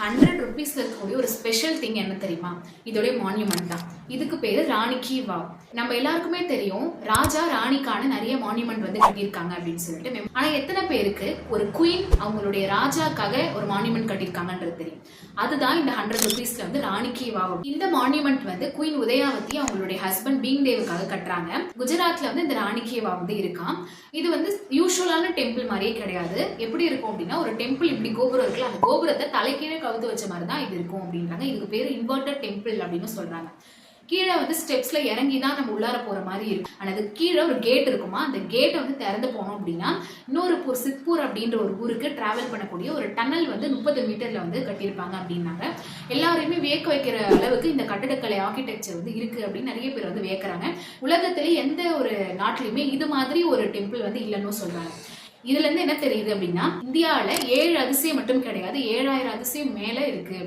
100 ருபீஸ்ல இருக்கக்கூடிய ஒரு special thing என்ன தெரியுமா? இதோடைய மான்யூமெண்ட் தான். இதுக்கு பேரு ராணி கி வாவ். நம்ம எல்லாருக்குமே தெரியும் ராஜா ராணிக்கான நிறைய மான்யூமெண்ட் வந்து கட்டியிருக்காங்க அப்படின்னு சொல்லிட்டு. ஆனா எத்தனை பேருக்கு ஒரு குயின் அவங்களுடைய ராஜாக்காக ஒரு மான்யூமெண்ட் கட்டியிருக்காங்கன்றது தெரியும்? அதுதான் இந்த 100 ருபீஸ்ல வந்து ராணி கி வாவ். இந்த மான்யூமெண்ட் வந்து குயின் உதயாவதி அவங்களுடைய ஹஸ்பண்ட் பீங்தேவுக்காக கட்டுறாங்க. குஜராத்ல வந்து இந்த ராணி கி வாவ் வந்து இருக்காம். இது வந்து யூசுவலான டெம்பிள் மாதிரியே கிடையாது. எப்படி இருக்கும் அப்படின்னா, ஒரு டெம்பிள் இப்படி கோபுரம் இருக்குல்ல, அந்த கோபுரத்தை தலைக்கீழே கவுத்து வச்ச மாதிரி தான் இது இருக்கும் அப்படின்றாங்க. இதுக்கு பேரு இன்வெர்டட் டெம்பிள் அப்படின்னு சொல்றாங்க. கீழே வந்து ஸ்டெப்ஸ்ல இறங்கி தான் நம்ம உள்ளார போற மாதிரி இருக்கும். ஆனா அது கீழே ஒரு கேட் இருக்குமா, அந்த கேட்டை வந்து திறந்து போனோம் அப்படின்னா இன்னொரு சித்பூர் அப்படின்ற ஒரு ஊருக்கு டிராவல் பண்ணக்கூடிய ஒரு டனல் வந்து 30 மீட்டர்ல வந்து கட்டியிருப்பாங்க அப்படின்னாங்க. எல்லாரையுமே வியக்க வைக்கிற அளவுக்கு இந்த கட்டடக்கலை ஆர்கிடெக்சர் வந்து இருக்கு அப்படின்னு நிறைய பேர் வந்து வியக்கிறாங்க. உலகத்திலே எந்த ஒரு நாட்டிலுமே இது மாதிரி ஒரு டெம்பிள் வந்து இல்லைன்னு சொல்றாங்க. இதுல இருந்து என்ன தெரியுது அப்படின்னா, இந்தியாவில 7 அதிசயம் மட்டும் கிடையாது, 7000 அதிசயம் மேல இருக்கு.